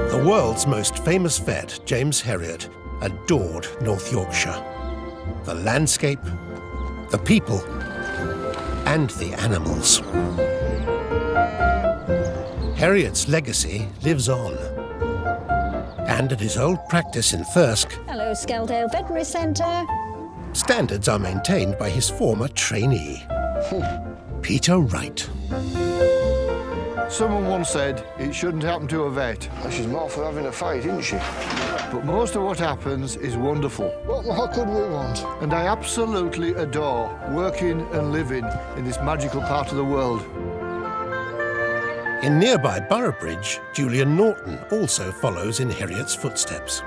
The world's most famous vet, James Herriot, adored North Yorkshire. The landscape, the people, and the animals. Herriot's legacy lives on. And at his old practice in Thirsk, Hello, Skeldale Veterinary Centre. standards are maintained by his former trainee, Peter Wright. Someone once said it shouldn't happen to a vet, She's more for having a fight, isn't she? but most of what happens is wonderful. What more could we want? And I absolutely adore working and living in this magical part of the world. In nearby Boroughbridge, Julian Norton also follows in Herriot's footsteps.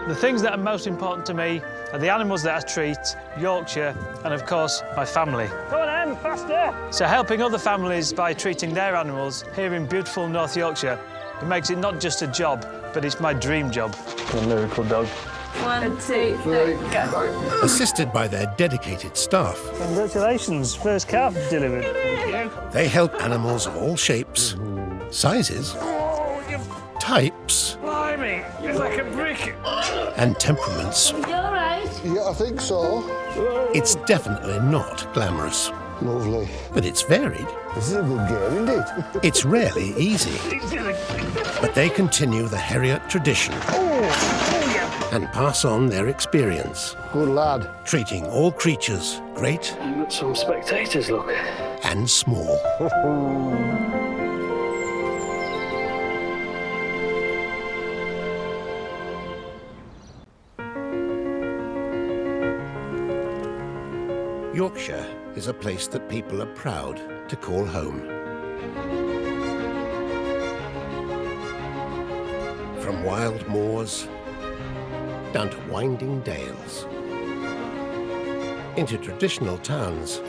The things that are most important to me are the animals that I treat, Yorkshire, and of course, my family. Come on, Em, faster! So helping other families by treating their animals here in beautiful North Yorkshire, it makes it not just a job, but it's my dream job. A miracle dog. 1, 2, 3, go. Assisted by their dedicated staff, Congratulations, first calf delivered. they help animals of all shapes, sizes, types, Blimey, it's like a brick. and temperaments. You all right? Yeah, I think so. It's definitely not glamorous, Lovely. but it's varied. This is a good game, isn't it? It's rarely easy, but they continue the Herriot tradition and pass on their experience, Good lad. treating all creatures, great You've got some spectators, look. and small. Yorkshire is a place that people are proud to call home. From wild moors down to winding dales, into traditional towns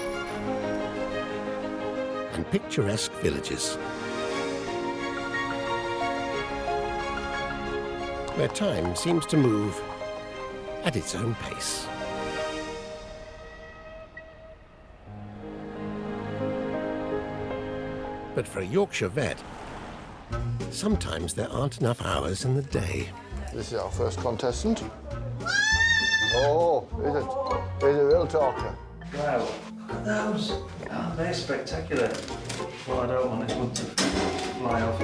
and picturesque villages, where time seems to move at its own pace. But for a Yorkshire vet, sometimes there aren't enough hours in the day. This is our first contestant. Oh, is it? Is a real talker. Wow, look at those. Oh, they're spectacular. What I don't want is one to fly off.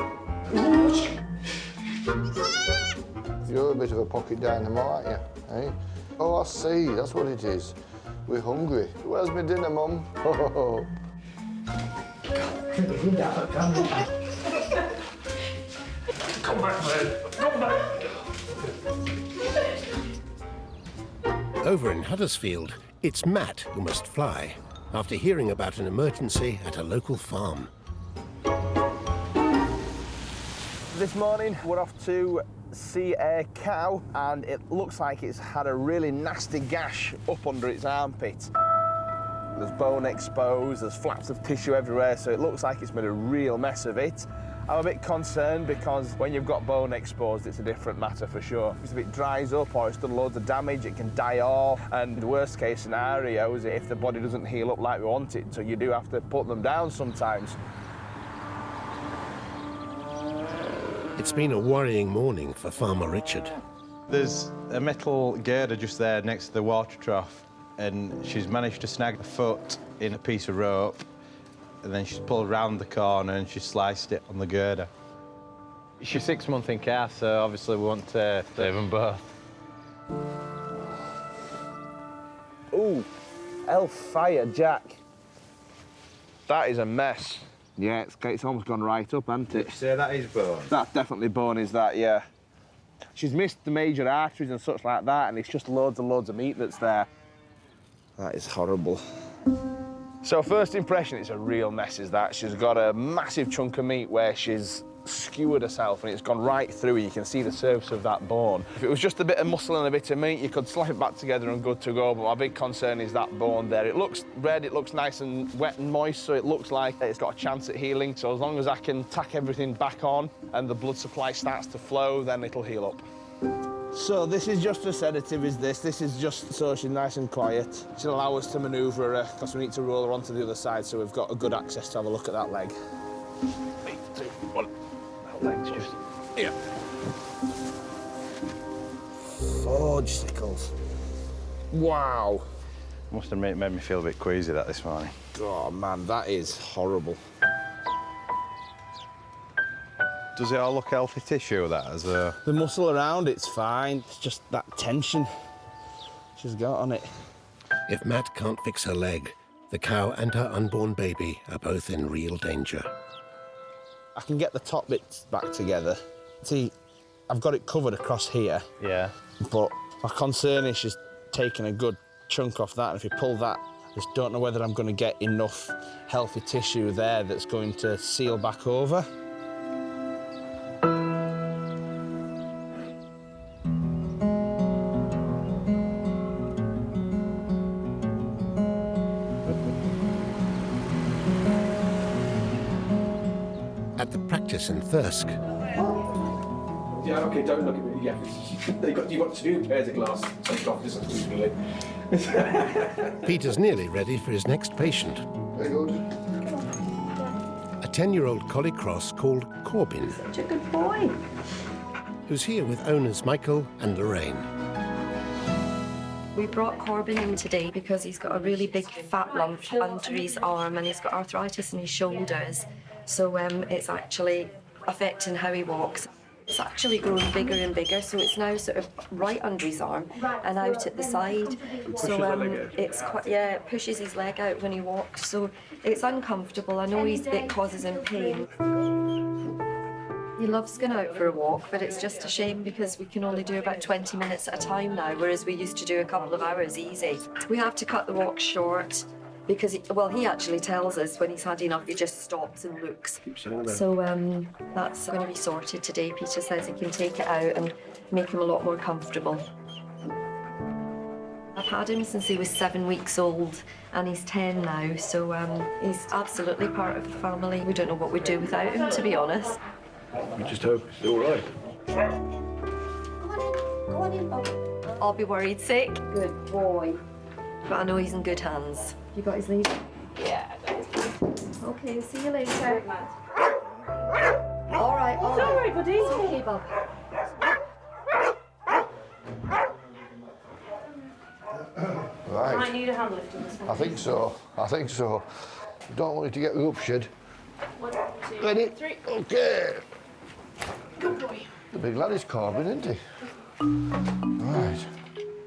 You're a bit of a pocket dynamo, aren't you? Eh? Oh, I see. That's what it is. We're hungry. Where's my dinner, Mum? Oh. Come back, man. Come back. Over in Huddersfield, it's Matt who must fly after hearing about an emergency at a local farm. This morning we're off to see a cow and it looks like it's had a really nasty gash up under its armpit. There's bone exposed, there's flaps of tissue everywhere, so it looks like it's made a real mess of it. I'm a bit concerned because when you've got bone exposed, it's a different matter for sure. If it dries up or it's done loads of damage, it can die off. And the worst case scenario is if the body doesn't heal up like we want it, so you do have to put them down sometimes. It's been a worrying morning for Farmer Richard. There's a metal girder just there next to the water trough, and she's managed to snag a foot in a piece of rope, and then she's pulled round the corner and she sliced it on the girder. She's 6 months in care, so obviously we want to save them both. Ooh, Hellfire Jack. That is a mess. Yeah, it's almost gone right up, hasn't it? Did you say that is bone? That's definitely bone, is that, yeah. She's missed the major arteries and such like that, and it's just loads and loads of meat that's there. That is horrible. So first impression, it's a real mess, is that. She's got a massive chunk of meat where she's skewered herself and it's gone right through. You can see the surface of that bone. If it was just a bit of muscle and a bit of meat, you could slap it back together and good to go, but my big concern is that bone there. It looks red, it looks nice and wet and moist, so it looks like it's got a chance at healing. So as long as I can tack everything back on and the blood supply starts to flow, then it'll heal up. So this is just a sedative, is this? This is just so she's nice and quiet. She'll allow us to manoeuvre her, because we need to roll her onto the other side, so we've got a good access to have a look at that leg. 3, 2, 1. That leg's just... Yeah. Wow. Must have made me feel a bit queasy that this morning. Oh, man, that is horrible. Does it all look healthy tissue, that, as a... The muscle around it's fine. It's just that tension she's got on it. If Matt can't fix her leg, the cow and her unborn baby are both in real danger. I can get the top bits back together. See, I've got it covered across here. Yeah. But my concern is she's taking a good chunk off that, and if you pull that, I just don't know whether I'm going to get enough healthy tissue there that's going to seal back over. At the practice in Thirsk, Yeah, OK, don't look at me. Yeah, you've got 2 pairs of glasses. Take off this usually. Peter's nearly ready for his next patient. Very good. A 10-year-old collie cross called Corbin, Such a good boy. who's here with owners Michael and Lorraine. We brought Corbin in today because he's got a really big fat lump under his arm and he's got arthritis in his shoulders. So it's actually affecting how he walks. It's actually growing bigger and bigger, so it's now sort of right under his arm and out at the side. So it's quite, yeah, it pushes his leg out when he walks, so it's uncomfortable. I know it causes him pain. He loves going out for a walk, but it's just a shame because we can only do about 20 minutes at a time now, whereas we used to do a couple of hours easy. We have to cut the walk short because, he actually tells us when he's had enough, he just stops and looks. So that's going to be sorted today. Peter says he can take it out and make him a lot more comfortable. I've had him since he was 7 weeks old and he's 10 now, so he's absolutely part of the family. We don't know what we'd do without him, to be honest. We just hope it's all right. Go on in, Bob. I'll be worried sick. Good boy. But I know he's in good hands. You got his lead? Yeah, I got it. Okay, see you later. All right, all Don't right. worry, buddy. It's okay, Bob. Right. Might need a hand lift in this one. I think so. I think so. Don't want it to get ruptured. 1, 2, Ready? 3. OK. Good boy. The big lad is Corbin, isn't he? Right.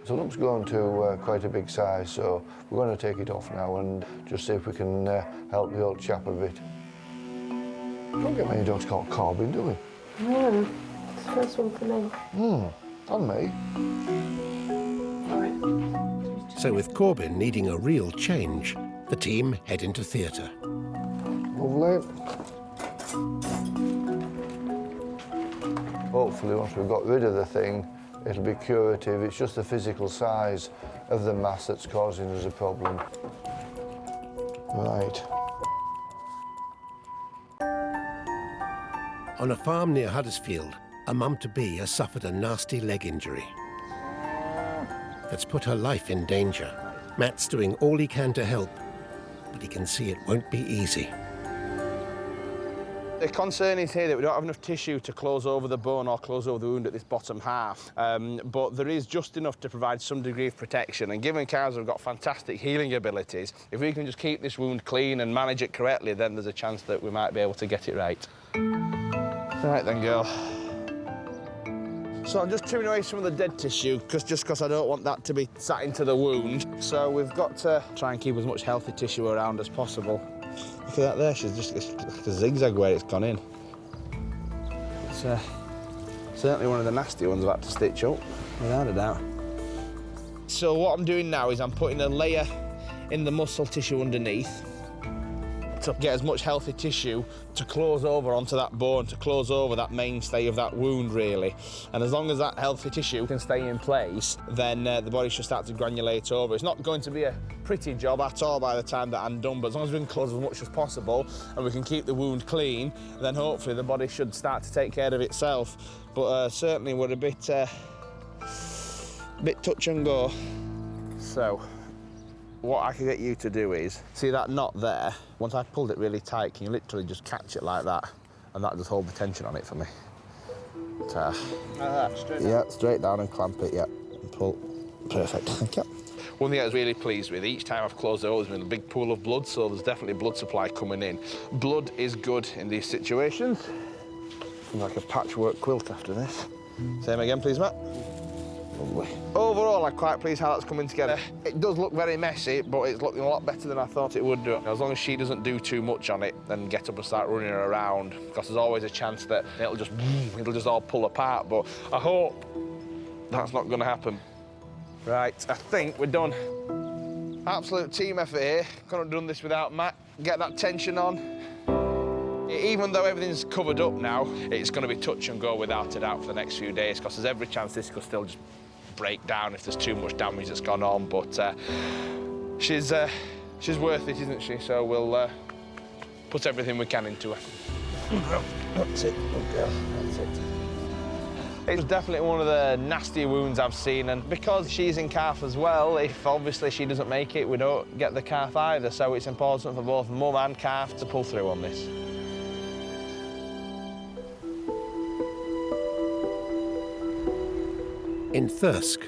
So lump's grown to quite a big size, so we're going to take it off now and just see if we can help the old chap a bit. Don't get many dogs called Corbin, do we? No, it's the first one for me. And me. All right. So with Corbin needing a real change, the team head into theatre. Lovely. Hopefully, once we've got rid of the thing, it'll be curative. It's just the physical size of the mass that's causing us a problem. Right. On a farm near Huddersfield, a mum-to-be has suffered a nasty leg injury that's put her life in danger. Matt's doing all he can to help, but he can see it won't be easy. The concern is here that we don't have enough tissue to close over the bone or close over the wound at this bottom half. But there is just enough to provide some degree of protection. And given cows have got fantastic healing abilities, if we can just keep this wound clean and manage it correctly, then there's a chance that we might be able to get it right. Right then, girl. So I'm just trimming away some of the dead tissue, just because I don't want that to be sat into the wound. So we've got to try and keep as much healthy tissue around as possible. Look at that there, it's like a zigzag where it's gone in. It's certainly one of the nasty ones I've had to stitch up, without a doubt. So what I'm doing now is I'm putting a layer in the muscle tissue underneath to get as much healthy tissue to close over onto that bone, to close over that mainstay of that wound, really. And as long as that healthy tissue can stay in place, then the body should start to granulate over. It's not going to be a pretty job at all by the time that I'm done, but as long as we can close as much as possible and we can keep the wound clean, then hopefully the body should start to take care of itself. But certainly we're a bit touch and go. So what I can get you to do is, see that knot there? Once I've pulled it really tight, can you literally just catch it like that? And that just hold the tension on it for me. Straight down? Yeah, straight down and clamp it, yeah. And pull. Perfect, thank you. One thing I was really pleased with, each time I've closed the hole, there's been a big pool of blood, so there's definitely blood supply coming in. Blood is good in these situations. Like a patchwork quilt after this. Same again, please, Matt. Lovely. Overall, I'm quite pleased how that's coming together. It does look very messy, but it's looking a lot better than I thought it would do. As long as she doesn't do too much on it, then get up and start running her around, because there's always a chance that it'll just all pull apart. But I hope that's not going to happen. Right, I think we're done. Absolute team effort here. Couldn't have done this without Matt. Get that tension on. Even though everything's covered up now, it's going to be touch and go without a doubt for the next few days, because there's every chance this could still just break down if there's too much damage that's gone on. But she's worth it, isn't she? So we'll put everything we can into her. That's it, good girl, that's it. It's definitely one of the nastier wounds I've seen, and because she's in calf as well, if obviously she doesn't make it, we don't get the calf either, so it's important for both mum and calf to pull through on this. In Thirsk,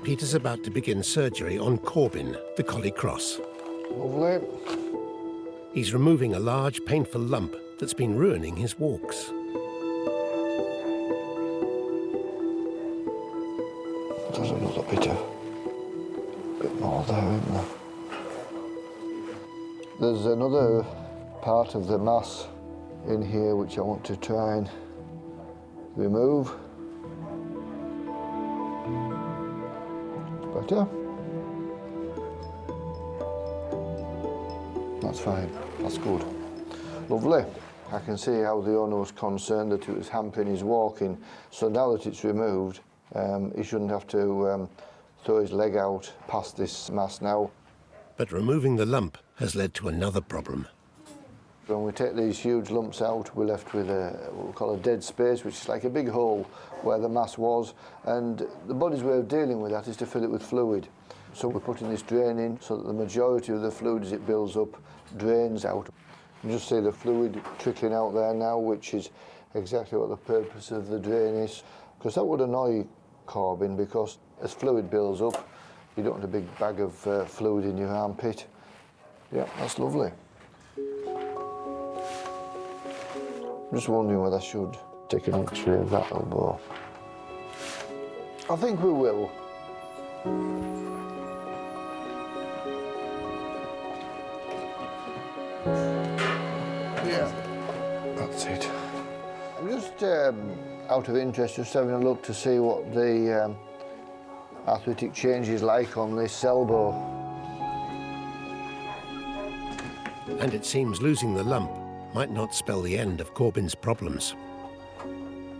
Peter's about to begin surgery on Corbin, the Collie cross. Lovely. He's removing a large, painful lump that's been ruining his walks. There's another bit more there, isn't there? There's another part of the mass in here which I want to try and remove. Better. That's fine, that's good. Lovely. I can see how the owner was concerned that it was hampering his walking, so now that it's removed, he shouldn't have to throw his leg out past this mass now. But removing the lump has led to another problem. When we take these huge lumps out, we're left with what we call a dead space, which is like a big hole where the mass was, and the body's way of dealing with that is to fill it with fluid. So we're putting this drain in so that the majority of the fluid as it builds up drains out. You just see the fluid trickling out there now, which is exactly what the purpose of the drain is, because that would annoy Corbin, because as fluid builds up, you don't want a big bag of fluid in your armpit. Yeah, that's lovely. I'm just wondering whether I should take an X-ray of that elbow. I think we will. Yeah, that's it. I'm just out of interest, just having a look to see what the arthritic change is like on this elbow. And it seems losing the lump might not spell the end of Corbin's problems.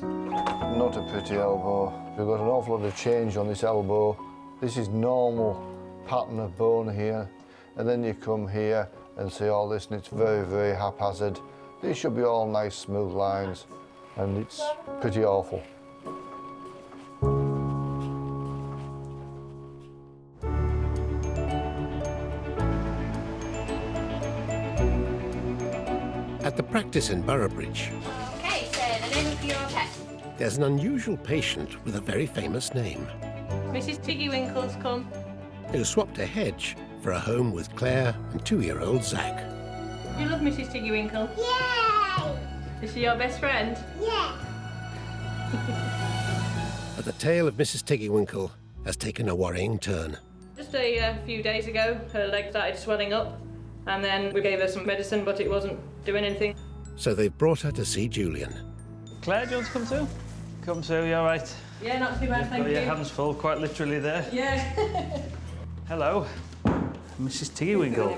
Not a pretty elbow. We've got an awful lot of change on this elbow. This is normal pattern of bone here, and then you come here and see all this, and it's very, very haphazard. These should be all nice, smooth lines, and it's pretty awful. At the practice in Boroughbridge, Okay, so the name of your pet. there's an unusual patient with a very famous name Mrs. Tiggywinkle's come. who swapped a hedge for a home with Claire and 2-year-old Zach. You love Mrs. Tiggywinkle? Yay! Is she your best friend? Yeah. But the tale of Mrs. Tiggywinkle has taken a worrying turn. Just a few days ago, her leg started swelling up, and then we gave her some medicine, but it wasn't doing anything. So they've brought her to see Julian. Claire, do you want to come through? Come through, you all right? Yeah, not too bad, thank Got you. your hands full, quite literally there. Yeah. Hello, Mrs. Tiggywinkle.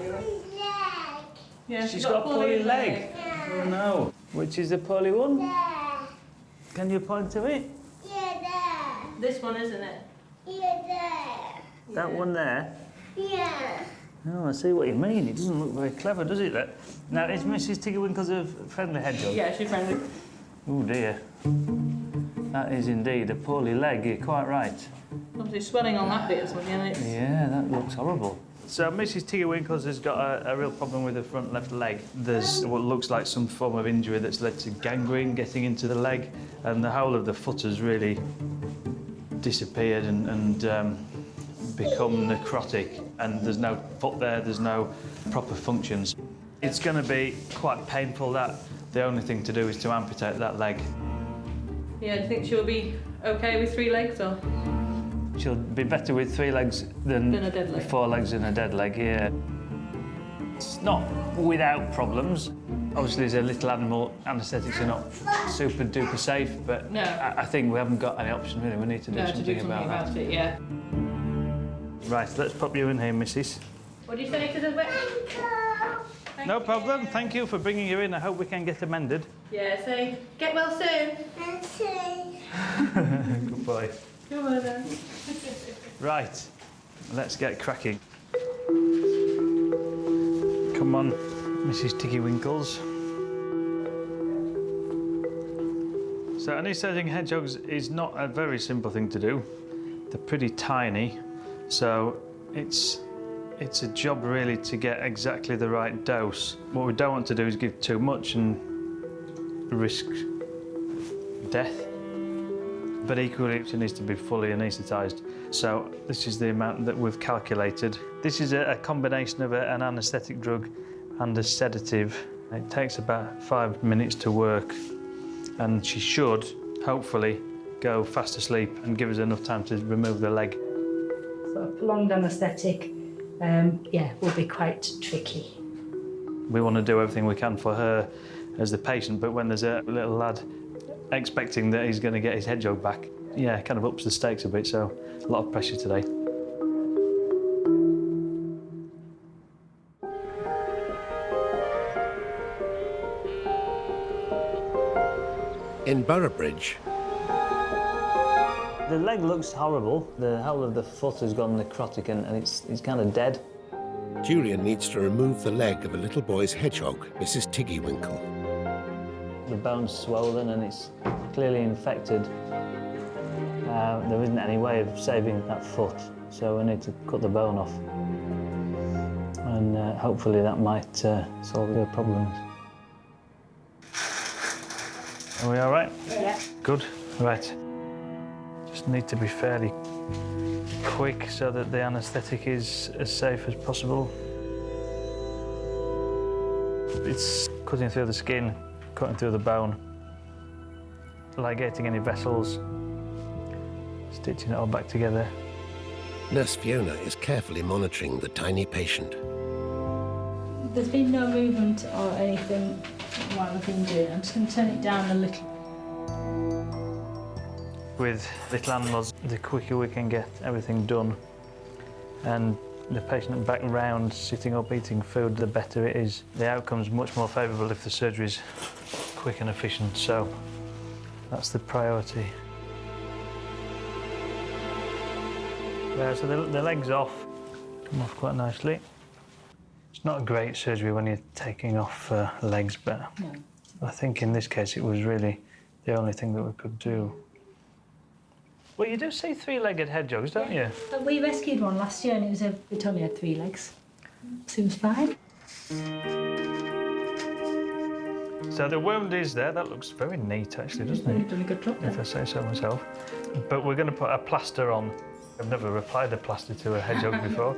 Yeah, She's got a poorly leg. Oh no. Which is the poorly one? Yeah. Can you point to it? Yeah, This one, isn't it? there. That one there? Yeah. Oh, I see what you mean. It doesn't look very clever, does it? That? Now, is Mrs. Tiggywinkle's a friendly hedgehog? Yeah, she's friendly. Oh dear. That is indeed a poorly leg. You're quite right. Obviously swelling on that bit or something, and it's... Yeah, that looks horrible. So Mrs. Tiggywinkle's has got a real problem with the front left leg. There's what looks like some form of injury that's led to gangrene getting into the leg, and the whole of the foot has really disappeared and become necrotic and there's no foot there, there's no proper functions. It's going to be quite painful. That the only thing to do is to amputate that leg. Yeah, do you think she'll be okay with 3 legs, or? She'll be better with 3 legs than a dead leg. 4 legs and a dead leg, yeah. It's not without problems. Obviously, as a little animal, anaesthetics are not super duper safe, but no. I think we haven't got any option really. We need to do something about it, yeah. Right, let's pop you in here, missus. What do you say to the vet? No problem. Thank you for bringing you in. I hope we can get amended. Yeah, say, get well soon. Good boy. Come on then. Right, let's get cracking. Come on, Mrs. Tiggywinkles. So anaesthetic hedgehogs is not a very simple thing to do. They're pretty tiny, so it's a job really to get exactly the right dose. What we don't want to do is give too much and risk death. But equally, she needs to be fully anaesthetised. So this is the amount that we've calculated. This is a combination of an anaesthetic drug and a sedative. It takes about 5 minutes to work, and she should, hopefully, go fast asleep and give us enough time to remove the leg. So prolonged anaesthetic, yeah, will be quite tricky. We want to do everything we can for her as the patient, but when there's a little lad expecting that he's going to get his hedgehog back, yeah, it kind of ups the stakes a bit, so a lot of pressure today. In Boroughbridge, the leg looks horrible. The whole of the foot has gone necrotic and it's kind of dead. Julian needs to remove the leg of a little boy's hedgehog, Mrs. Tiggywinkle. The bone's swollen and it's clearly infected. There isn't any way of saving that foot, so we need to cut the bone off. And hopefully that might solve the problems. Are we all right? Yeah. Good. Right. Just need to be fairly quick so that the anaesthetic is as safe as possible. It's cutting through the skin, cutting through the bone, ligating any vessels, stitching it all back together. Nurse Fiona is carefully monitoring the tiny patient. There's been no movement or anything while I've been doing it. I'm just going to turn it down a little. With little animals, the quicker we can get everything done and the patient back round, sitting up, eating food, the better it is. The outcome's much more favourable if the surgery's quick and efficient, so that's the priority. There, so the leg's off, come off quite nicely. It's not a great surgery when you're taking off legs, but No. I think in this case it was really the only thing that we could do. Well, you do see 3-legged hedgehogs, don't you? But we rescued one last year and it only had 3 legs. Seems fine. So the wound is there. That looks very neat, actually, doesn't You've it? done a good job there. If I say so myself. But we're going to put a plaster on. I've never applied a plaster to a hedgehog before.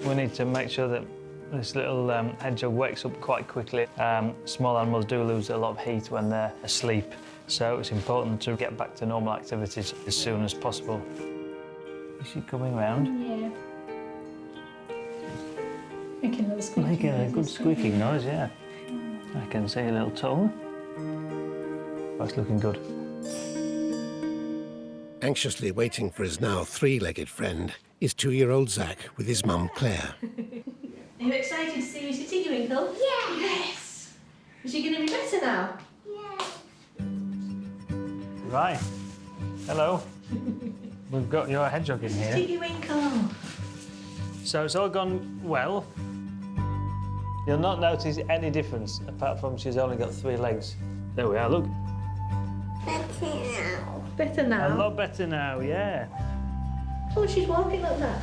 We need to make sure that this little hedgehog wakes up quite quickly. Small animals do lose a lot of heat when they're asleep, so it's important to get back to normal activities as soon as possible. Is she coming round? Yeah. Making a little squeaky Making a noise, good isn't it? squeaking noise, yeah. I can see a little tongue. That's looking good. Anxiously waiting for his now 3-legged friend is 2-year-old Zach with his mum Claire. Are you excited to see Mr. Tiggywinkle? Yeah. Yes! Is she going to be better now? Yeah. Right. Hello. We've got your hedgehog in here. Tiggywinkle! So it's all gone well. You'll not notice any difference, apart from she's only got 3 legs. There we are, look. Better now. Better now? A lot better now, yeah. Oh, she's walking like that.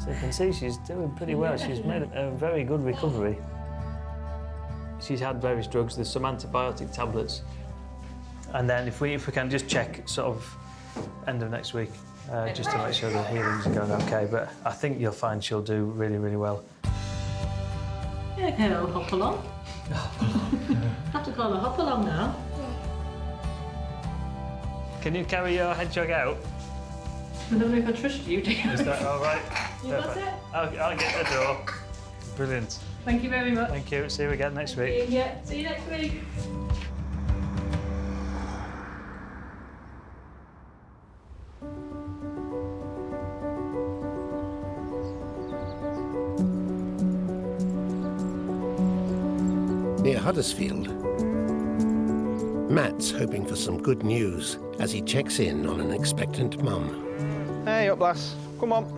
So you can see she's doing pretty well. She's made a very good recovery. She's had various drugs. There's some antibiotic tablets. And then if we can just check sort of end of next week, just to make sure the healing's going okay. But I think you'll find she'll do really, really well. Yeah, hello, hop along. Have to call her hop along now. Can you carry your hedgehog out? I don't know if I trust you, do you? Is that all right? You got it? I'll get the door. Brilliant. Thank you very much. Thank you. See you again next week. Yeah, see you next week. Near Huddersfield, Matt's hoping for some good news as he checks in on an expectant mum. Hey up, lass. Come on.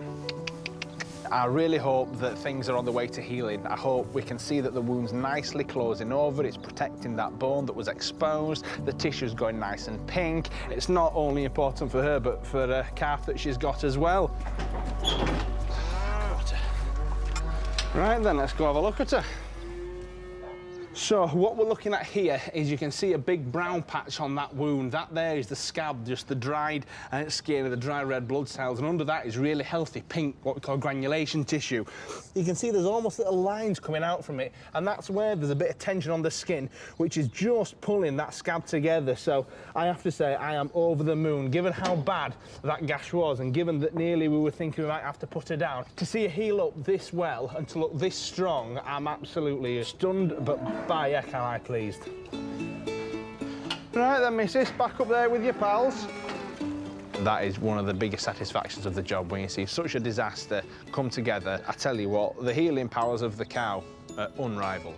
I really hope that things are on the way to healing. I hope we can see that the wound's nicely closing over, it's protecting that bone that was exposed, the tissue's going nice and pink. It's not only important for her, but for the calf that she's got as well. Right then, let's go have a look at her. So what we're looking at here is you can see a big brown patch on that wound. That there is the scab, just the dried skin and the dry red blood cells, and under that is really healthy pink, what we call granulation tissue. You can see there's almost little lines coming out from it, and that's where there's a bit of tension on the skin, which is just pulling that scab together. So I have to say I am over the moon, given how bad that gash was, and given that nearly we were thinking we might have to put her down. To see her heal up this well and to look this strong, I'm absolutely stunned, but by heck am I pleased. Right then, missus, back up there with your pals. That is one of the biggest satisfactions of the job, when you see such a disaster come together. I tell you what, the healing powers of the cow are unrivaled.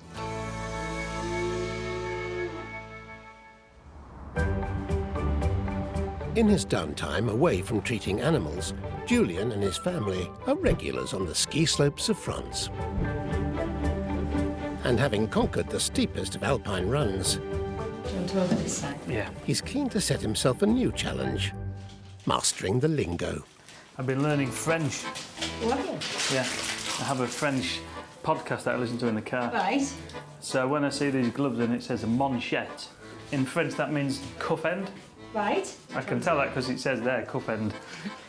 In his downtime away from treating animals, Julian and his family are regulars on the ski slopes of France. And having conquered the steepest of alpine runs, Do you want to over this side? Yeah. he's keen to set himself a new challenge, mastering the lingo. I've been learning French. What? Yeah. I have a French podcast that I listen to in the car. Right. So when I see these gloves and it says manchette, in French that means cuff end. Right. I can tell that because it says there, cuff end.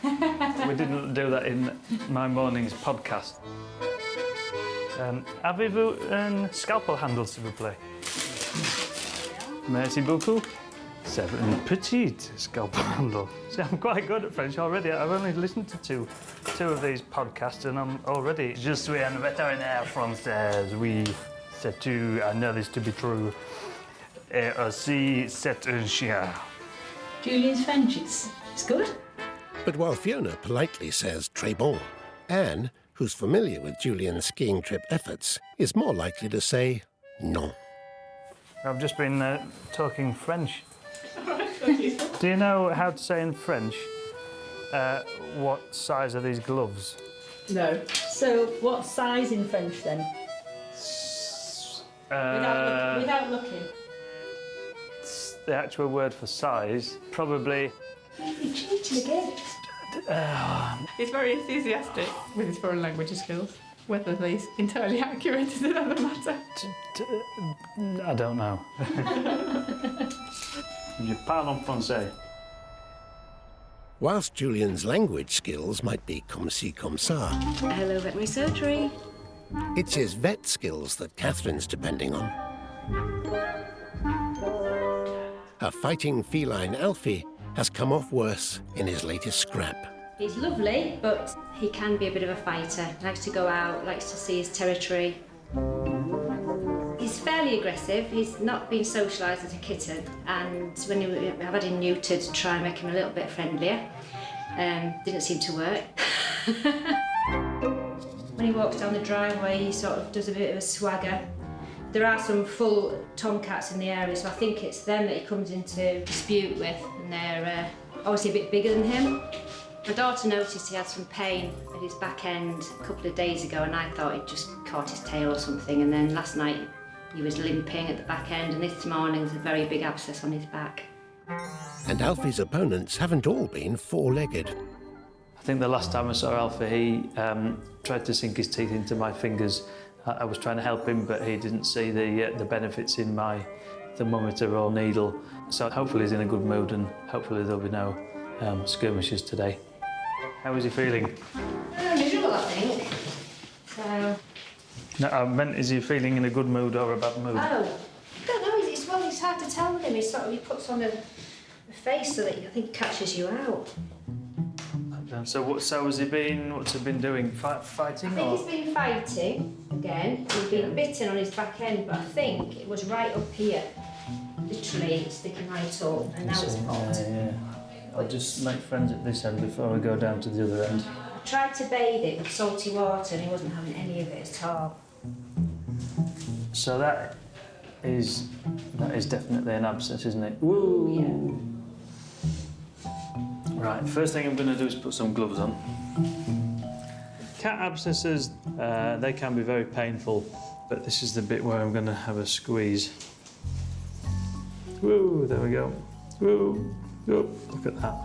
We didn't do that in my morning's podcast. Avez-vous un scalpel handle, s'il vous plaît? Merci beaucoup. C'est une petite scalpel handle. See, I'm quite good at French already. I've only listened to two of these podcasts and I'm already... Je suis un vétérinaire français, oui. C'est tout, I know this to be true. Et aussi, c'est un chien. Julian's French, it's good. But while Fiona politely says très bon, Anne, who's familiar with Julian's skiing trip efforts, is more likely to say non. I've just been talking French. Do you know how to say in French, what size are these gloves? No. So what size in French then? Without looking. The actual word for size, probably... You're cheating again. He's very enthusiastic with his foreign language skills. Whether he's entirely accurate is another matter. I don't know. Je parle en français. Whilst Julian's language skills might be comme ci, comme ça, Hello, veterinary surgery. it's his vet skills that Catherine's depending on. A fighting feline Alfie has come off worse in his latest scrap. He's lovely, but he can be a bit of a fighter. He likes to go out, likes to see his territory. He's fairly aggressive. He's not been socialised as a kitten, and when I've had him neutered to try and make him a little bit friendlier, didn't seem to work. When he walks down the driveway, he sort of does a bit of a swagger. There are some full tomcats in the area, so I think it's them that he comes into dispute with, and they're obviously a bit bigger than him. My daughter noticed he had some pain at his back end a couple of days ago, and I thought he'd just caught his tail or something, and then last night he was limping at the back end, and this morning there's a very big abscess on his back. And Alfie's opponents haven't all been four-legged. I think the last time I saw Alfie, he tried to sink his teeth into my fingers. I was trying to help him, but he didn't see the benefits in my thermometer or needle. So hopefully he's in a good mood, and hopefully there'll be no skirmishes today. How is he feeling? Miserable, I think. So... No, I meant, is he feeling in a good mood or a bad mood? Oh, I don't know. It's hard to tell with him. He puts on a face so that I think catches you out. So has he been? What's he been doing? Fighting? I think he's been fighting again. He's been bitten on his back end, but I think it was right up here, literally sticking right up, and now it's popped. Yeah. I'll just make friends at this end before we go down to the other end. I tried to bathe it with salty water, and he wasn't having any of it at all. So that is definitely an abscess, isn't it? Woo! Yeah. Right, first thing I'm going to do is put some gloves on. Cat abscesses, they can be very painful, but this is the bit where I'm going to have a squeeze. Woo, there we go. Woo, oh, look at that.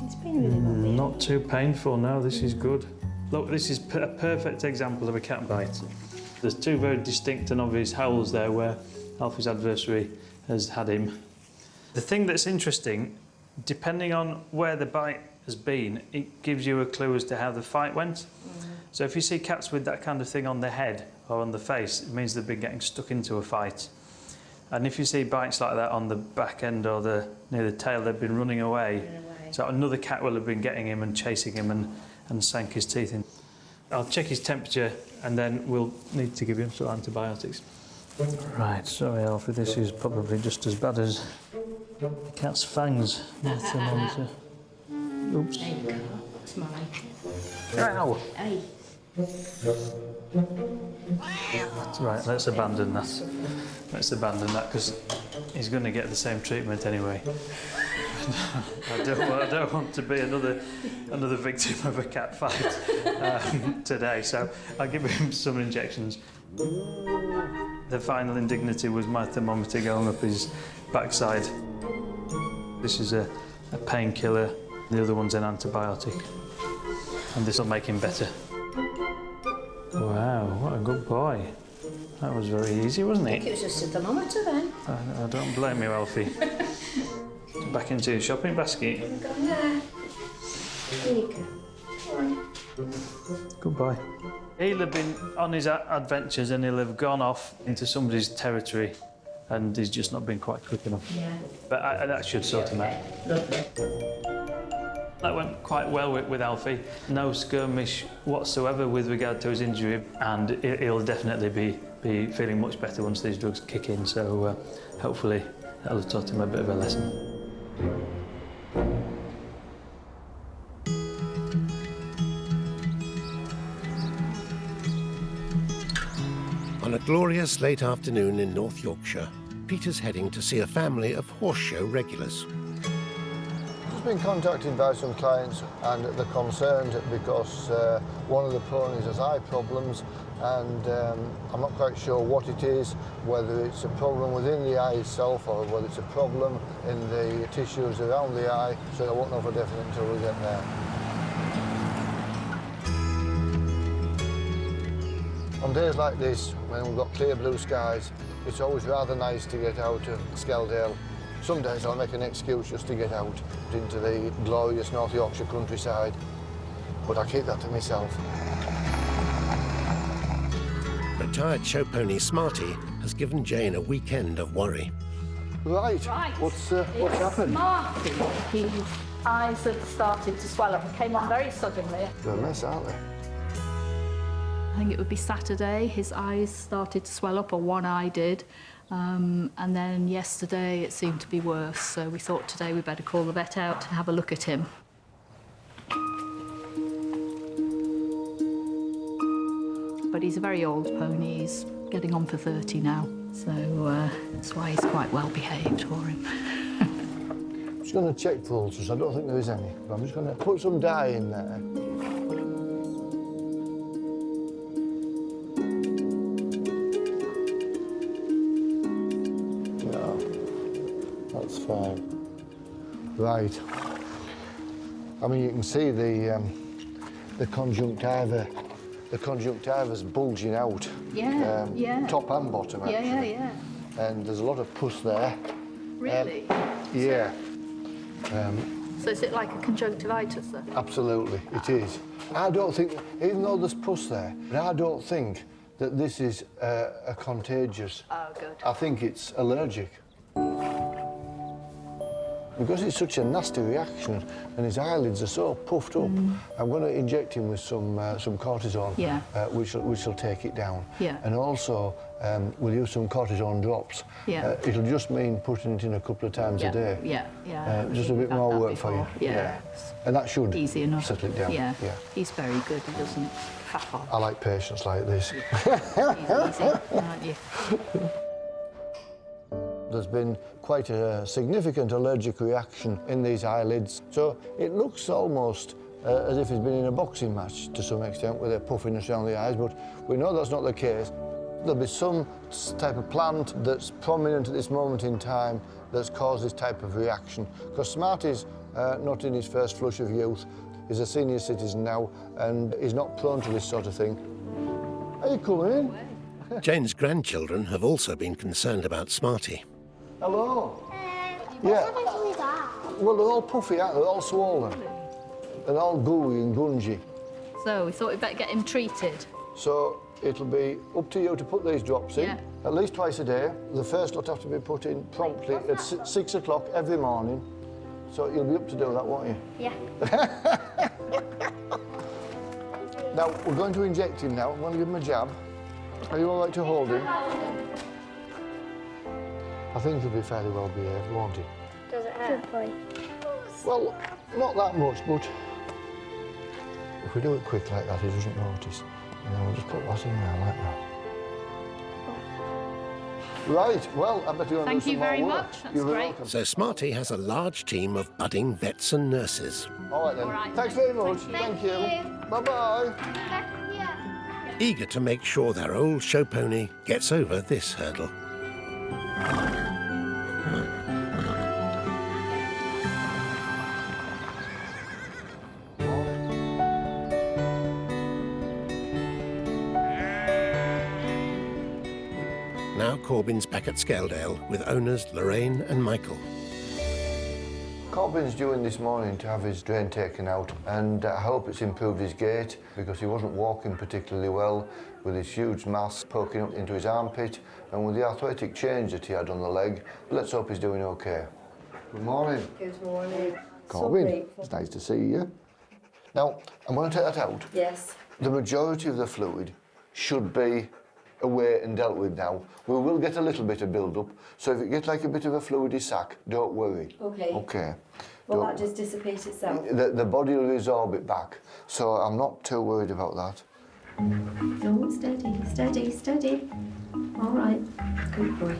It's been really lovely. Not too painful, no, this is good. Look, this is a perfect example of a cat bite. There's two very distinct and obvious holes there where Alfie's adversary has had him. The thing that's interesting, depending on where the bite has been, it gives you a clue as to how the fight went. So if you see cats with that kind of thing on their head or on the face, it means they've been getting stuck into a fight. And if you see bites like that on the back end or near the tail, they've been running away. So another cat will have been getting him and chasing him and sank his teeth in. I'll check his temperature and then we'll need to give him some antibiotics. Right, sorry Alfie, this is probably just as bad as the cat's fangs. Thermometer. Oops. There you go. Smarty. Ow! Hey. Right, let's abandon that. Let's abandon that because he's going to get the same treatment anyway. I don't want to be another victim of a cat fight today, so I'll give him some injections. The final indignity was my thermometer going up his backside. This is a painkiller, the other one's an antibiotic, and this will make him better. Wow, what a good boy. That was very easy, wasn't it? I think it was just a thermometer then. I don't blame you, Alfie. Back into your shopping basket. Go there. There you go. Go on. Good boy. He'll have been on his adventures and he'll have gone off into somebody's territory and he's just not been quite quick enough. Yeah. But that should sort him out. Lovely. That went quite well with Alfie. No skirmish whatsoever with regard to his injury, and he'll definitely be feeling much better once these drugs kick in, so hopefully that'll have taught him a bit of a lesson. On a glorious late afternoon in North Yorkshire, Peter's heading to see a family of horse show regulars. I've been contacted by some clients and they're concerned because one of the ponies has eye problems, and I'm not quite sure what it is, whether it's a problem within the eye itself or whether it's a problem in the tissues around the eye, so I won't know for definite until we get there. On days like this, when we've got clear blue skies, it's always rather nice to get out of Skeldale. Some days I'll make an excuse just to get out into the glorious North Yorkshire countryside, but I keep that to myself. Retired show pony Smarty has given Jane a weekend of worry. Right. What's happened? Smarty, his eyes had started to swell up and came on very suddenly. They're a mess, aren't they? I think it would be Saturday, his eyes started to swell up, or one eye did. And then yesterday it seemed to be worse, so we thought today we'd better call the vet out and have a look at him. But he's a very old pony, he's getting on for 30 now, so that's why he's quite well behaved for him. I'm just going to check for ulcers. I don't think there is any, but I'm just going to put some dye in there. That's fine. Right. I mean, you can see the conjunctiva. The conjunctiva's bulging out. Yeah, yeah. Top and bottom, actually. Yeah. And there's a lot of pus there. Really? Yeah. So is it like a conjunctivitis then? Absolutely, it is. I don't think, even though there's pus there, I don't think that this is a contagious. Oh, good. I think it's allergic. Because it's such a nasty reaction and his eyelids are so puffed up, I'm going to inject him with some cortisone, which will take it down. Yeah. And also, we'll use some cortisone drops. Yeah. It'll just mean putting it in a couple of times a day. Yeah. Just a bit more work for you. Yeah. And that should Easy enough. settle it down. Yeah. He's very good. He doesn't faff on. I like patients like this. Easy, aren't you? There's been quite a significant allergic reaction in these eyelids, so it looks almost as if he's been in a boxing match to some extent with a puffiness around the eyes, but we know that's not the case. There'll be some type of plant that's prominent at this moment in time that's caused this type of reaction, because Smarty's not in his first flush of youth. He's a senior citizen now and he's not prone to this sort of thing. Are you coming in? Jane's grandchildren have also been concerned about Smarty. Hello. Yeah. Well, they're all puffy, aren't they? They're all swollen. They're all gooey and gungy. So we thought we'd better get him treated. So it'll be up to you to put these drops in, at least twice a day. The first lot have to be put in promptly at 6 o'clock every morning. So you'll be up to do that, won't you? Yeah. Now, we're going to inject him now. I'm going to give him a jab. Are you all right to hold him? I think he'll be fairly well behaved, won't he? Does it hurt? Well, not that much, but if we do it quick like that, he doesn't notice. And then we'll just put that in there like that. Right, well, I bet you're going to do some more work. Thank you very much, that's You're great. welcome. So Smarty has a large team of budding vets and nurses. All right then. All right, Thanks very much. Thank you. Bye-bye. Eager to make sure their old show pony gets over this hurdle. Now Corbin's back at Scaledale with owners Lorraine and Michael. Corbin's due in this morning to have his drain taken out, and I hope it's improved his gait because he wasn't walking particularly well with his huge mass poking up into his armpit and with the arthritic change that he had on the leg. Let's hope he's doing okay. Good morning. Good morning. Corbin, it's nice to see you. Now, I'm going to take that out. Yes. The majority of the fluid should be away and dealt with now. We will get a little bit of build-up, so if it gets like a bit of a fluidy sac, don't worry. Okay. Okay. Will that just dissipate itself? The body will resorb it back, so I'm not too worried about that. No, steady, steady, steady. All right. Good boy.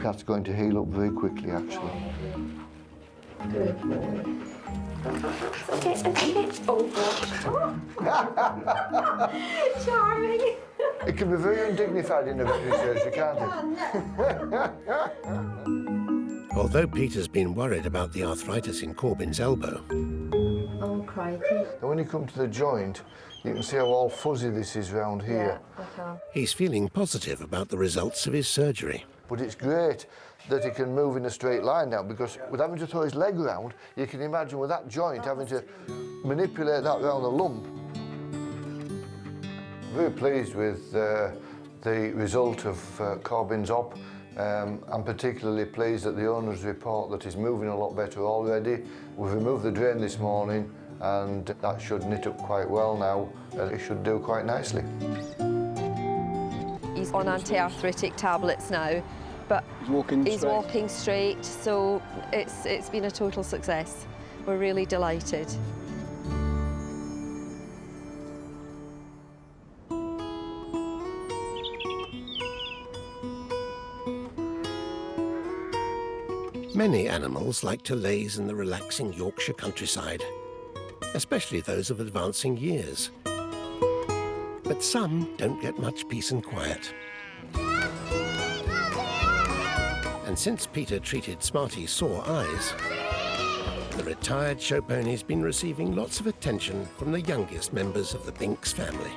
That's going to heal up very quickly, actually. Good boy. Okay. Oh, God. Charming. It can be very undignified in a veterinary surgery, can't it? Although Peter's been worried about the arthritis in Corbin's elbow, Oh, crikey. And when you come to the joint, you can see how all fuzzy this is round here. Yeah, okay. he's feeling positive about the results of his surgery. But it's great that he can move in a straight line now, because with having to throw his leg round, you can imagine with that joint having to manipulate that round the lump. Very pleased with the result of Corbin's op. I'm particularly pleased at the owner's report that he's moving a lot better already. We've removed the drain this morning and that should knit up quite well now. It should do quite nicely. He's on anti-arthritic tablets now, but he's walking straight, so it's been a total success. We're really delighted. Many animals like to laze in the relaxing Yorkshire countryside, especially those of advancing years. But some don't get much peace and quiet. And since Peter treated Smarty's sore eyes, the retired show pony's been receiving lots of attention from the youngest members of the Binks family.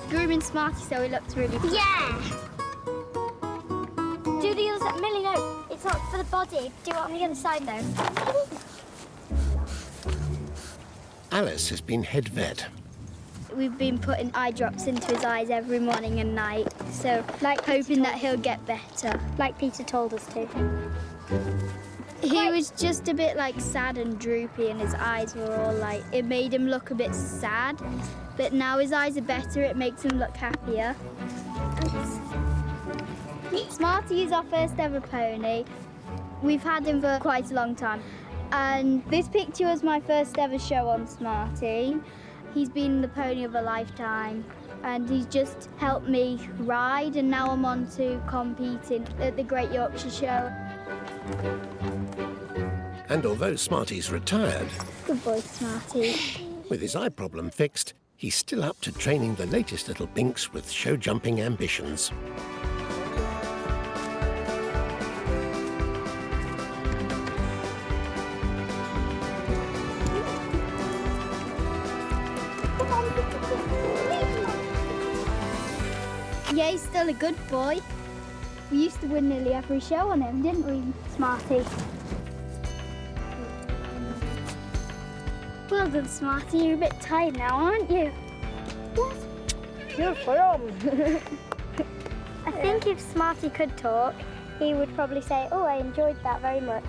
Grooming Smarty so he looks really good. Yeah! Do Do the other side. Millie, no. It's not for the body. Do it on the other side, though. Alice has been head vet. We've been putting eye drops into his eyes every morning and night, so hoping that he'll get better. Like Peter told us to. He was just a bit sad and droopy, and his eyes were all it made him look a bit sad. But now his eyes are better, it makes him look happier. Smarty is our first ever pony. We've had him for quite a long time. And this picture was my first ever show on Smarty. He's been the pony of a lifetime, and he's just helped me ride, and now I'm on to competing at the Great Yorkshire Show. And although Smarty's retired, Good boy, Smarty. with his eye problem fixed, he's still up to training the latest little binks with show-jumping ambitions. Yeah, he's still a good boy. We used to win nearly every show on him, didn't we, Smarty? Well done, Smarty. You're a bit tired now, aren't you? Yes. Yes, I am. I think if Smarty could talk, he would probably say, oh, I enjoyed that very much.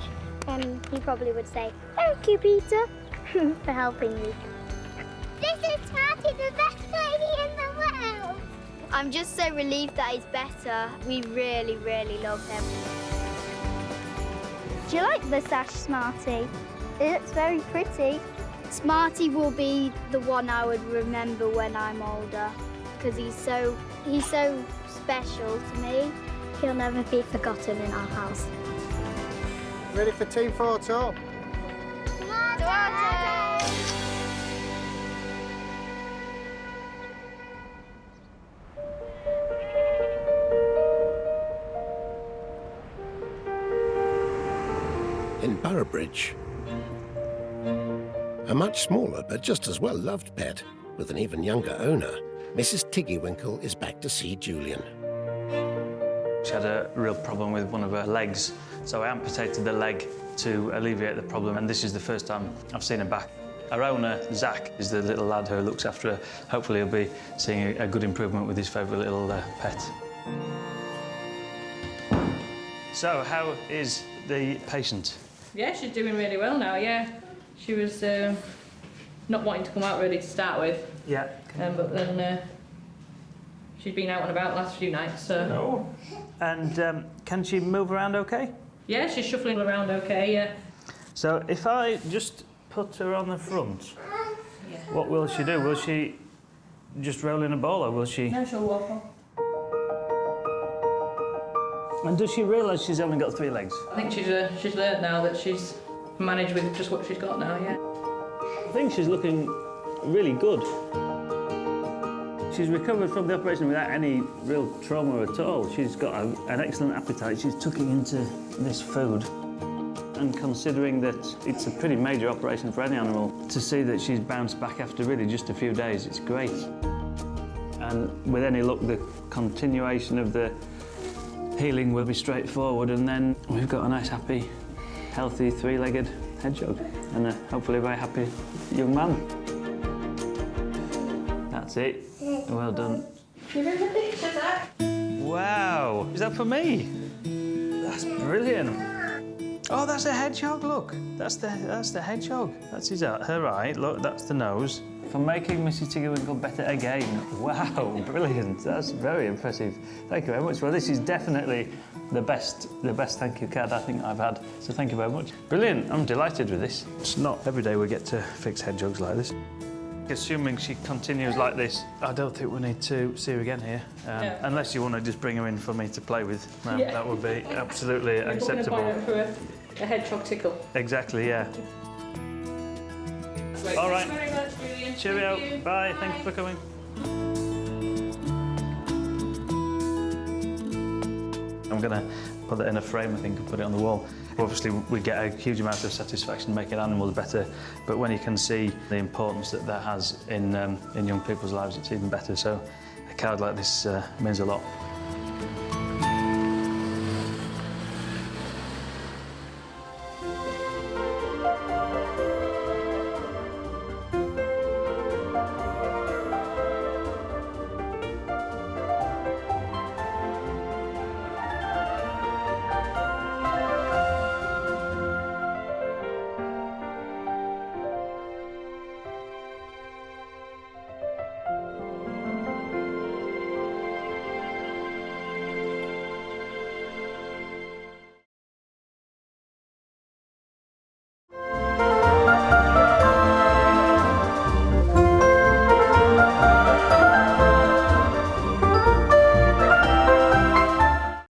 And he probably would say, thank you, Peter, for helping me. This is Smarty, the best lady in the world. I'm just so relieved that he's better. We really, really love him. Do you like the sash, Smarty? It looks very pretty. Smarty will be the one I would remember when I'm older, because he's so special to me. He'll never be forgotten in our house. Ready for team photo? In Boroughbridge, a much smaller but just as well-loved pet with an even younger owner, Mrs. Tiggywinkle is back to see Julian. She had a real problem with one of her legs, so I amputated the leg to alleviate the problem, and this is the first time I've seen her back. Our owner, Zach, is the little lad who looks after her. Hopefully he'll be seeing a good improvement with his favourite little pet. So, how is the patient? Yeah, she's doing really well now, yeah. She was not wanting to come out really to start with. Yeah. But then she's been out and about the last few nights, so... Oh. And can she move around okay? Yeah, she's shuffling around okay, yeah. So if I just put her on the front, yeah. What will she do? Will she just roll in a ball, or will she... No, she'll walk on. And does she realise she's only got 3 legs? I think she's learned now that she's managed with just what she's got now, yeah. I think she's looking really good. She's recovered from the operation without any real trauma at all. She's got an excellent appetite. She's tucking into this food. And considering that it's a pretty major operation for any animal, to see that she's bounced back after really just a few days, it's great. And with any luck, the continuation of the healing will be straightforward, and then we've got a nice, happy, healthy, 3-legged hedgehog, and hopefully a very happy young man. That's it. Well done. Give him the picture, Zach. Wow, is that for me? That's brilliant. Oh, that's a hedgehog, look. That's the hedgehog. That's her eye, look, that's the nose. For making Mrs. Tiggywinkle better again. Wow, brilliant. That's very impressive. Thank you very much. Well, this is definitely the best thank you card I think I've had. So thank you very much. Brilliant. I'm delighted with this. It's not every day we get to fix hedgehogs like this. Assuming she continues like this, I don't think we need to see her again here. Unless you want to just bring her in for me to play with. Yeah. That would be absolutely acceptable. For a hedgehog tickle. Exactly, yeah. Great. All right. Thank you very much, Julian. Cheerio. Thank you. Bye. Thank you for coming. I'm going to put that in a frame, I think, and put it on the wall. Obviously, we get a huge amount of satisfaction making animals better, but when you can see the importance that has in young people's lives, it's even better. So a card like this means a lot.